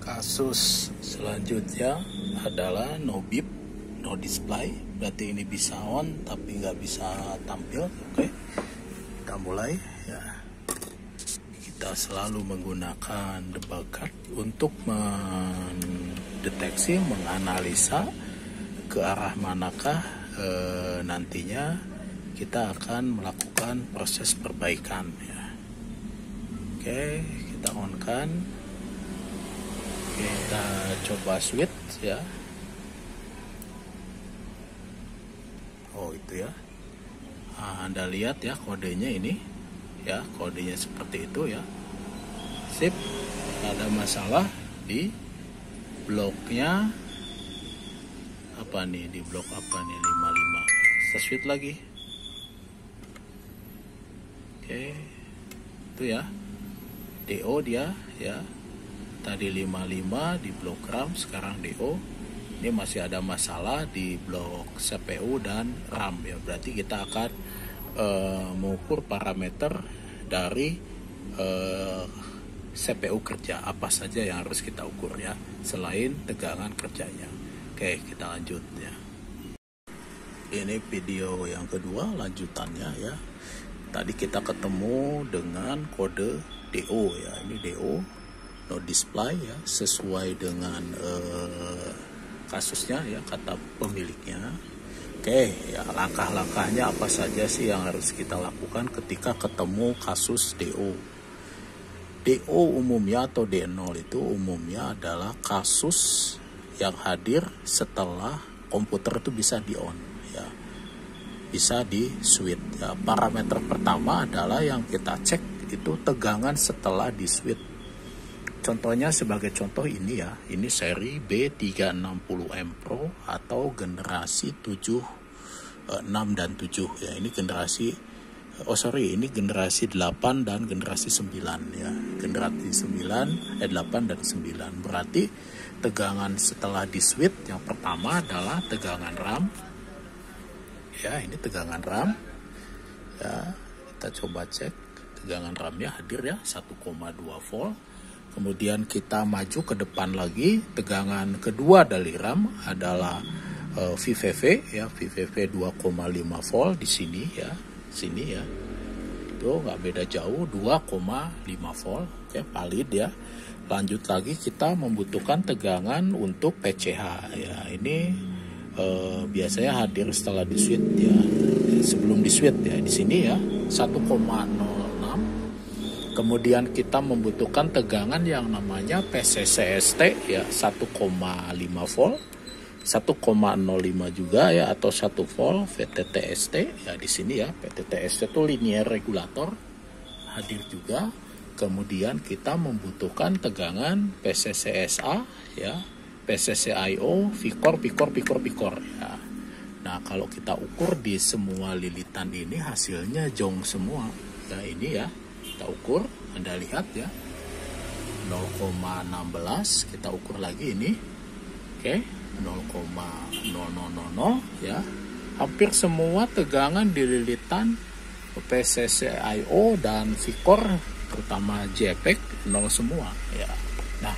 Kasus selanjutnya adalah no beep, no display. Berarti ini bisa on tapi nggak bisa tampil. Oke, kita mulai ya. Kita selalu menggunakan debug card untuk mendeteksi, menganalisa ke arah manakah nantinya kita akan melakukan proses perbaikan ya. Oke, kita on kan. Kita coba switch ya. Oh itu ya. Nah, Anda lihat ya kodenya ini ya, kodenya seperti itu ya. Sip. Ada masalah di bloknya apa nih, di blok apa nih, 55. Saya switch lagi. Oke. Itu ya. DO dia ya. Tadi 55 di blok RAM, sekarang DO. Ini masih ada masalah di blok CPU dan RAM ya. Berarti kita akan mengukur parameter dari CPU kerja. Apa saja yang harus kita ukur ya, selain tegangan kerjanya. Oke, kita lanjut ya. Ini video yang kedua lanjutannya ya. Tadi kita ketemu dengan kode DO ya. Ini DO, no display ya, sesuai dengan kasusnya ya, kata pemiliknya. Oke ya, langkah-langkahnya apa saja sih yang harus kita lakukan ketika ketemu kasus DO. DO umumnya atau D0 itu umumnya adalah kasus yang hadir setelah komputer itu bisa di on ya, bisa di switch ya. Parameter pertama adalah yang kita cek itu tegangan setelah di switch. Contohnya sebagai contoh ini ya, ini seri B360M Pro atau generasi 6 dan 7 ya. Ini generasi ini generasi 8 dan generasi 9 ya. Generasi 8 dan 9. Berarti tegangan setelah di switch yang pertama adalah tegangan RAM. Ya, ini tegangan RAM. Ya, kita coba cek tegangan RAM-nya hadir ya, 1,2 volt. Kemudian kita maju ke depan lagi, tegangan kedua dari RAM adalah VVV ya, VVV 2,5 volt di sini ya, sini ya. Itu nggak beda jauh, 2,5 volt. Oke, valid ya. Lanjut lagi kita membutuhkan tegangan untuk PCH ya. Ini biasanya hadir setelah di switch ya. Sebelum di switch ya, di sini ya, 1,06. Kemudian kita membutuhkan tegangan yang namanya PCCST ya, 1,5 volt, 1,05 juga ya, atau 1 volt VTTST ya. Di sini ya, VTTST itu linear regulator hadir juga. Kemudian kita membutuhkan tegangan PCCSA ya, PCCIO, Vicor ya. Nah, kalau kita ukur di semua lilitan ini hasilnya jong semua ya. Ini ya, kita ukur, Anda lihat ya, 0,16. Kita ukur lagi ini, oke, 0,0000 ya. Hampir semua tegangan di lilitan PCCIO dan Vicor, terutama JPEG, 0 semua ya. Nah,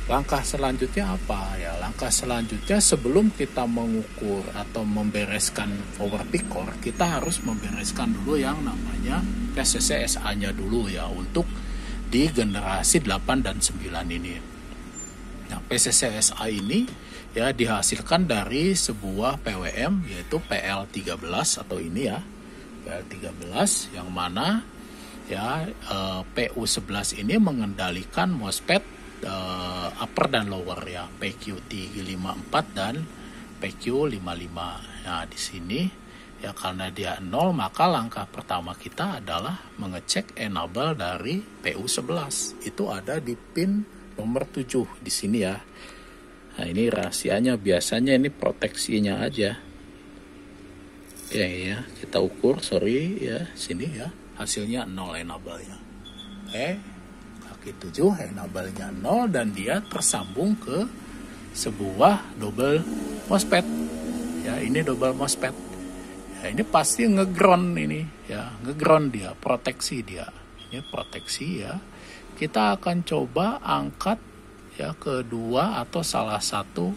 langkah selanjutnya apa ya? Langkah selanjutnya sebelum kita mengukur atau membereskan power Vicor, kita harus membereskan dulu yang namanya PCCSA-nya dulu ya, untuk di generasi 8 dan 9 ini. Nah, PCCSA ini ya dihasilkan dari sebuah PWM, yaitu PL13 atau ini ya, PL13, yang mana ya PU11 ini mengendalikan MOSFET upper dan lower ya, PQ354 dan PQ55. Nah, di sini ya, karena dia 0, maka langkah pertama kita adalah mengecek enable dari PU11. Itu ada di pin nomor 7 di sini ya. Nah, ini rahasianya, biasanya ini proteksinya aja. Ya, kita ukur, ya, sini ya. Hasilnya 0 enable-nya. Kaki 7 enable-nya 0 dan dia tersambung ke sebuah double MOSFET. Ya, ini double MOSFET. Ya, ini pasti ngeground ini ya, ngeground dia, proteksi dia. Ini proteksi ya. Kita akan coba angkat ya kedua atau salah satu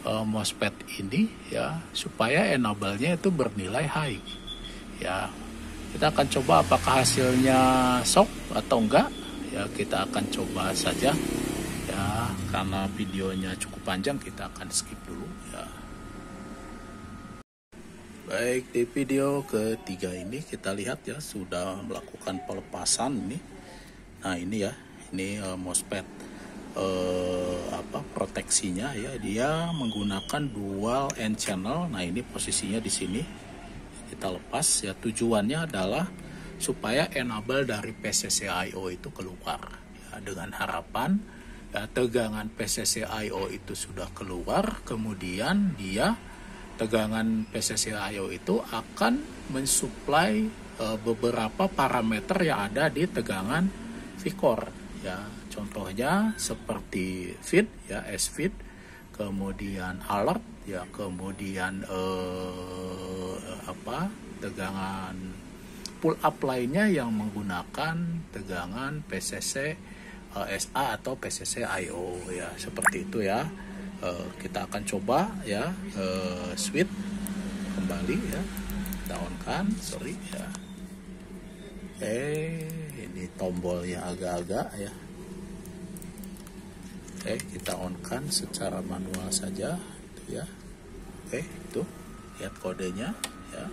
MOSFET ini ya, supaya enable-nya itu bernilai high. Ya, kita akan coba apakah hasilnya shock atau enggak. Ya, kita akan coba saja. Ya, karena videonya cukup panjang, kita akan skip dulu ya. Baik, di video ketiga ini kita lihat ya, sudah melakukan pelepasan nih. Nah, ini ya, ini MOSFET proteksinya ya, dia menggunakan dual N channel. Nah, ini posisinya di sini. Kita lepas ya, tujuannya adalah supaya enable dari PCC-IO itu keluar ya, dengan harapan ya, tegangan PCC-IO itu sudah keluar, kemudian dia tegangan PCC-IO itu akan mensuplai beberapa parameter yang ada di tegangan V-core ya. Contohnya seperti feed ya, S-feed, kemudian alert ya, kemudian tegangan pull up lainnya yang menggunakan tegangan PCC SA atau PCC IO ya, seperti itu ya. Kita akan coba ya, switch kembali ya, kita on kan, sorry ya. Ini tombolnya agak-agak ya. Kita on kan secara manual saja itu ya. Itu lihat kodenya ya,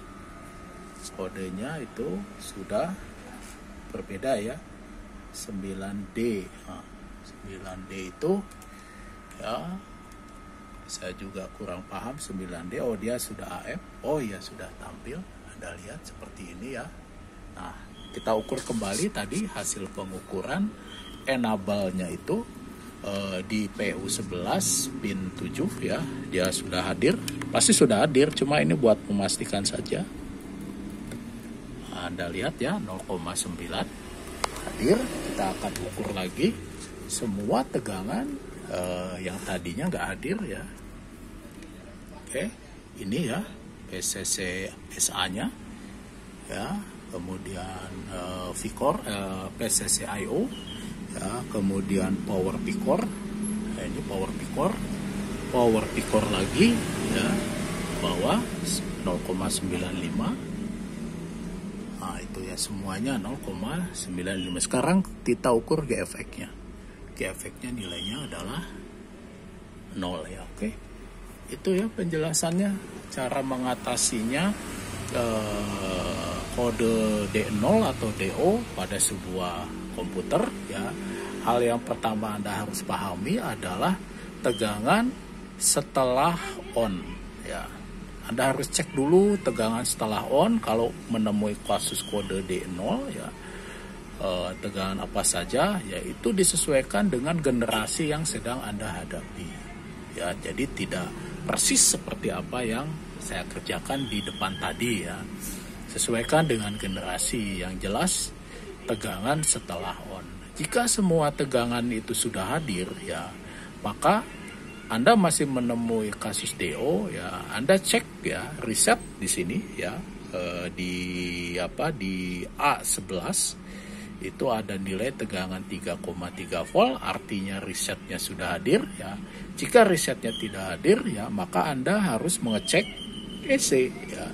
kodenya itu sudah berbeda ya, 9D. 9D itu ya, saya juga kurang paham 9D. Oh, dia sudah AF. Oh iya, sudah tampil, Anda lihat seperti ini ya. Nah, kita ukur kembali tadi hasil pengukuran enable-nya itu di PU11 pin 7 ya, dia sudah hadir, pasti sudah hadir, cuma ini buat memastikan saja. Anda lihat ya, 0,9 hadir. Kita akan ukur lagi semua tegangan yang tadinya nggak hadir ya. Ini ya PCC SA-nya ya, kemudian V-core, PCC IO ya, kemudian power P-core. Nah, ini power P-core lagi ya, bawah 0,95. Nah, itu ya semuanya 0,95. Sekarang kita ukur G-effect-nya. G-effect-nya nilainya adalah 0 ya. Itu ya penjelasannya, cara mengatasinya kode D0 atau DO pada sebuah komputer ya. Hal yang pertama Anda harus pahami adalah tegangan setelah on ya. Anda harus cek dulu tegangan setelah on. Kalau menemui kasus kode D0 ya, tegangan apa saja ya, itu disesuaikan dengan generasi yang sedang Anda hadapi ya. Jadi tidak persis seperti apa yang saya kerjakan di depan tadi ya. Sesuaikan dengan generasi yang jelas tegangan setelah on. Jika semua tegangan itu sudah hadir ya, maka Anda masih menemui kasus DO ya, Anda cek ya, reset di sini ya, di A11 itu ada nilai tegangan 3,3 volt, artinya resetnya sudah hadir ya. Jika resetnya tidak hadir ya, maka Anda harus mengecek EC ya.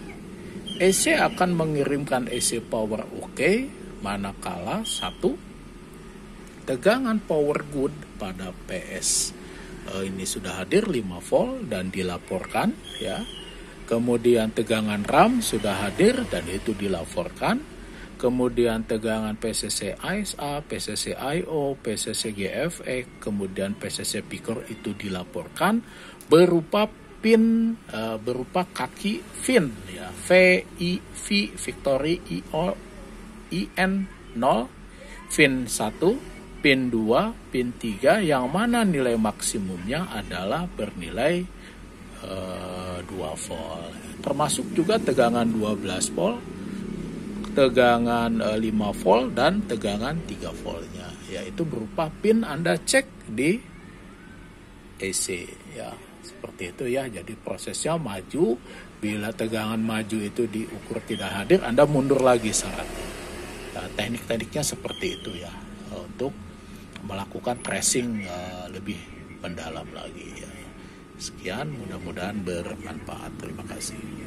EC akan mengirimkan EC power oke, manakala satu, tegangan power good pada PS ini sudah hadir 5 volt dan dilaporkan ya. Kemudian tegangan RAM sudah hadir dan itu dilaporkan. Kemudian tegangan PCC ISA, PCC IO, PCC GFE, kemudian PCC P-core itu dilaporkan berupa pin, berupa kaki VIN ya, V Victory IN0, pin 1, pin 2, pin 3, yang mana nilai maksimumnya adalah bernilai 2 volt. Termasuk juga tegangan 12 volt, tegangan 5 volt, dan tegangan 3 voltnya. Yaitu berupa pin Anda cek di AC ya. Seperti itu ya. Jadi prosesnya maju. Bila tegangan maju itu diukur tidak hadir, Anda mundur lagi syaratnya. Nah, teknik-tekniknya seperti itu ya, untuk melakukan tracing lebih mendalam lagi ya. Sekian, mudah-mudahan bermanfaat. Terima kasih.